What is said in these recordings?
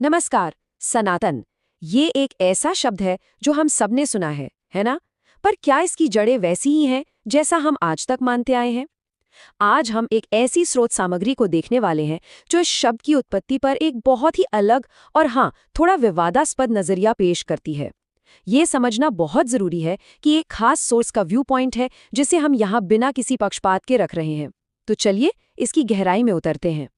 नमस्कार। सनातन ये एक ऐसा शब्द है जो हम सबने सुना है ना? पर क्या इसकी जड़ें वैसी ही हैं जैसा हम आज तक मानते आए हैं? आज हम एक ऐसी स्रोत सामग्री को देखने वाले हैं जो इस शब्द की उत्पत्ति पर एक बहुत ही अलग और हाँ, थोड़ा विवादास्पद नजरिया पेश करती है। ये समझना बहुत जरूरी है कि एक खास सोर्स का व्यू पॉइंट है जिसे हम यहाँ बिना किसी पक्षपात के रख रहे हैं। तो चलिए इसकी गहराई में उतरते हैं।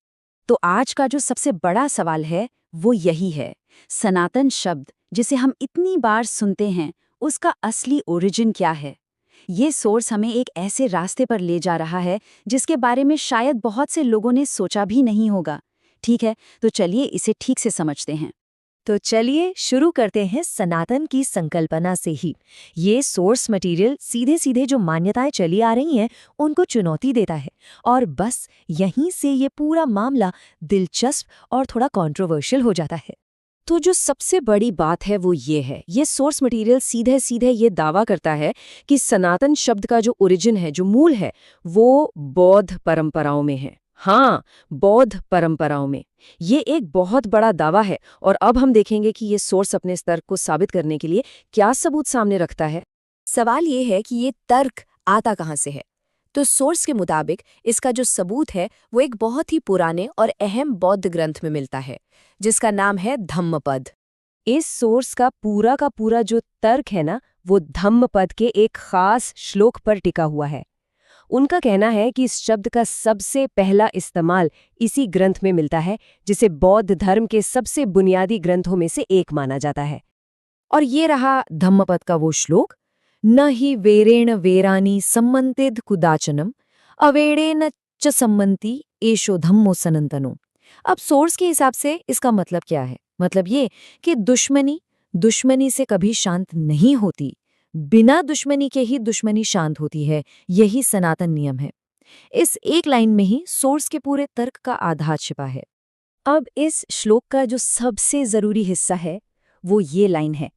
तो आज का जो सबसे बड़ा सवाल है वो यही है, सनातन शब्द जिसे हम इतनी बार सुनते हैं, उसका असली ओरिजिन क्या है। ये सोर्स हमें एक ऐसे रास्ते पर ले जा रहा है जिसके बारे में शायद बहुत से लोगों ने सोचा भी नहीं होगा। ठीक है, तो चलिए इसे ठीक से समझते हैं। तो चलिए शुरू करते हैं सनातन की संकल्पना से ही। ये सोर्स मटेरियल सीधे सीधे जो मान्यताएं चली आ रही हैं उनको चुनौती देता है, और बस यहीं से ये पूरा मामला दिलचस्प और थोड़ा कंट्रोवर्शियल हो जाता है। तो जो सबसे बड़ी बात है वो ये सोर्स मटेरियल सीधे सीधे ये दावा करता है कि सनातन शब्द का जो ओरिजिन है, जो मूल है, वो बौद्ध परंपराओं में है। हाँ, बौद्ध परंपराओं में। ये एक बहुत बड़ा दावा है और अब हम देखेंगे कि ये सोर्स अपने इस तर्क को साबित करने के लिए क्या सबूत सामने रखता है। सवाल ये है कि ये तर्क आता कहाँ से है। तो सोर्स के मुताबिक इसका जो सबूत है वो एक बहुत ही पुराने और अहम बौद्ध ग्रंथ में मिलता है, जिसका नाम है धम्मपद। इस सोर्स का पूरा जो तर्क है ना, वो धम्मपद के एक खास श्लोक पर टिका हुआ है। उनका कहना है कि इस शब्द का सबसे पहला इस्तेमाल इसी ग्रंथ में मिलता है, जिसे बौद्ध धर्म के सबसे बुनियादी ग्रंथों में से एक माना जाता है। और ये रहा धम्मपद का वो श्लोक, न हि वेरेण वेरानी सम्मन्तेद कुदाचनम अवेड़ेन च सम्मन्ति एषो धम्मो सनातनो। अब सोर्स के हिसाब से इसका मतलब क्या है? मतलब ये कि दुश्मनी से कभी शांत नहीं होती, बिना दुश्मनी के ही दुश्मनी शांत होती है। यही सनातन नियम है। इस एक लाइन में ही सोर्स के पूरे तर्क का आधार छिपा है। अब इस श्लोक का जो सबसे जरूरी हिस्सा है वो ये लाइन है,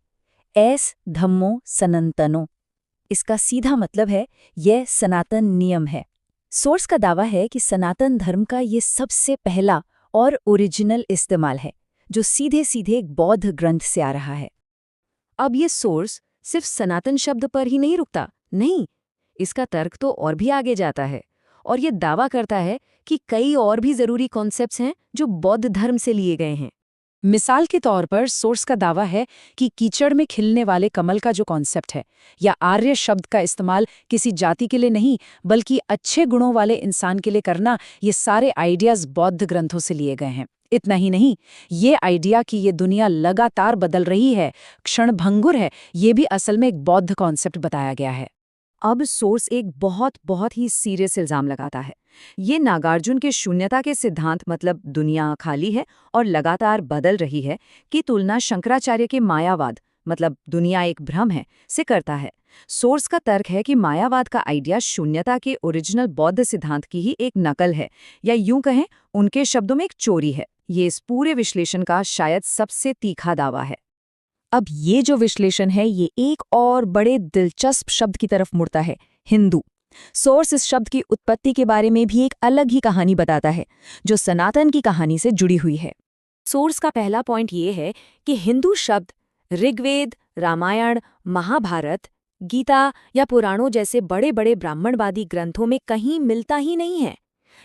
एस धम्मो सनातनो। इसका सीधा मतलब है यह सनातन नियम है। सोर्स का दावा है कि सनातन धर्म का ये सबसे पहला और ओरिजिनल इस्तेमाल है, जो सीधे सीधे एक बौद्ध ग्रंथ से आ रहा है। अब ये सोर्स सिर्फ सनातन शब्द पर ही नहीं रुकता, नहीं, इसका तर्क तो और भी आगे जाता है और ये दावा करता है कि कई और भी जरूरी कॉन्सेप्ट्स हैं जो बौद्ध धर्म से लिए गए हैं। मिसाल के तौर पर सोर्स का दावा है कि कीचड़ में खिलने वाले कमल का जो कॉन्सेप्ट है, या आर्य शब्द का इस्तेमाल किसी जाति के लिए नहीं बल्कि अच्छे गुणों वाले इंसान के लिए करना, ये सारे आइडियाज बौद्ध ग्रंथों से लिए गए हैं। इतना ही नहीं, ये आइडिया कि ये दुनिया लगातार बदल रही है, क्षणभंगुर है, ये भी असल में एक बौद्ध कॉन्सेप्ट बताया गया है। अब सोर्स एक बहुत ही सीरियस इल्जाम लगाता है। ये नागार्जुन के शून्यता के सिद्धांत, मतलब दुनिया खाली है और लगातार बदल रही है, की तुलना शंकराचार्य के मायावाद, मतलब दुनिया एक भ्रम है, से करता है। सोर्स का तर्क है कि मायावाद का आइडिया शून्यता के ओरिजिनल बौद्ध सिद्धांत की ही एक नकल है, या यूं कहें उनके शब्दों में एक चोरी है। ये इस पूरे विश्लेषण का शायद सबसे तीखा दावा है। अब ये जो विश्लेषण है ये एक और बड़े दिलचस्प शब्द की तरफ मुड़ता है, हिंदू। सोर्स इस शब्द की उत्पत्ति के बारे में भी एक अलग ही कहानी बताता है, जो सनातन की कहानी से जुड़ी हुई है। सोर्स का पहला पॉइंट ये है कि हिंदू शब्द ऋग्वेद, रामायण, महाभारत, गीता या पुराणों जैसे बड़े बड़े ब्राह्मणवादी ग्रंथों में कहीं मिलता ही नहीं है।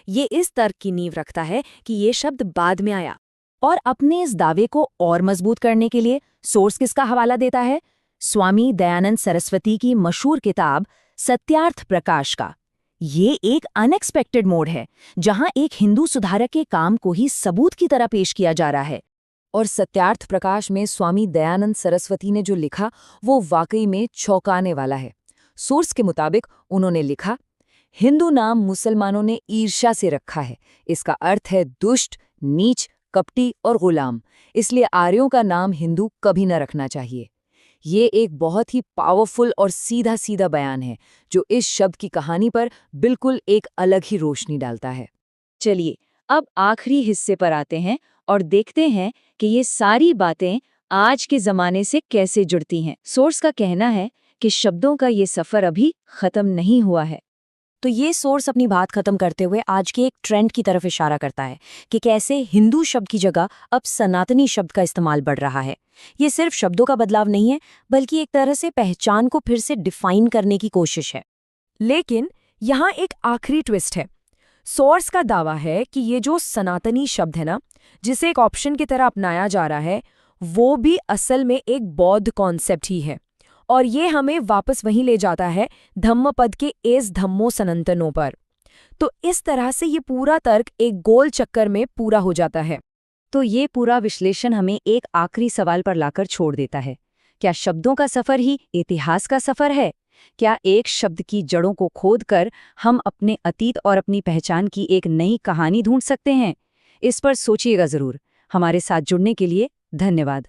ये इस तर्क की नींव रखता है कि ये शब्द बाद में आया। और अपने इस दावे को और मजबूत करने के लिए सोर्स किसका हवाला देता है? स्वामी दयानंद सरस्वती की मशहूर किताब सत्यार्थ प्रकाश का। ये एक अनएक्सपेक्टेड मोड़ है, जहां एक हिंदू सुधारक के काम को ही सबूत की तरह पेश किया जा रहा है। और सत्यार्थ प्रकाश में स्वामी दयानंद सरस्वती ने जो लिखा वो वाकई में चौंकाने वाला है। सोर्स के मुताबिक उन्होंने लिखा, हिंदू नाम मुसलमानों ने ईर्ष्या से रखा है। इसका अर्थ है दुष्ट, नीच, कपटी और गुलाम। इसलिए आर्यों का नाम हिंदू कभी न रखना चाहिए। ये एक बहुत ही पावरफुल और सीधा सीधा बयान है, जो इस शब्द की कहानी पर बिल्कुल एक अलग ही रोशनी डालता है। चलिए अब आखिरी हिस्से पर आते हैं और देखते हैं कि ये सारी बातें आज के ज़माने से कैसे जुड़ती हैं। सोर्स का कहना है कि शब्दों का ये सफ़र अभी ख़त्म नहीं हुआ है। तो ये सोर्स अपनी बात खत्म करते हुए आज के एक ट्रेंड की तरफ इशारा करता है कि कैसे हिंदू शब्द की जगह अब सनातनी शब्द का इस्तेमाल बढ़ रहा है। ये सिर्फ शब्दों का बदलाव नहीं है, बल्कि एक तरह से पहचान को फिर से डिफाइन करने की कोशिश है। लेकिन यहाँ एक आखिरी ट्विस्ट है। सोर्स का दावा है कि ये जो सनातनी शब्द है ना, जिसे एक ऑप्शन की तरह अपनाया जा रहा है, वो भी असल में एक बौद्ध कॉन्सेप्ट ही है। और ये हमें वापस वहीं ले जाता है धम्मपद के एस धम्मो सनातनो पर। तो इस तरह से ये पूरा तर्क एक गोल चक्कर में पूरा हो जाता है। तो ये पूरा विश्लेषण हमें एक आखिरी सवाल पर लाकर छोड़ देता है। क्या शब्दों का सफर ही इतिहास का सफर है? क्या एक शब्द की जड़ों को खोदकर हम अपने अतीत और अपनी पहचान की एक नई कहानी ढूंढ सकते हैं? इस पर सोचिएगा जरूर। हमारे साथ जुड़ने के लिए धन्यवाद।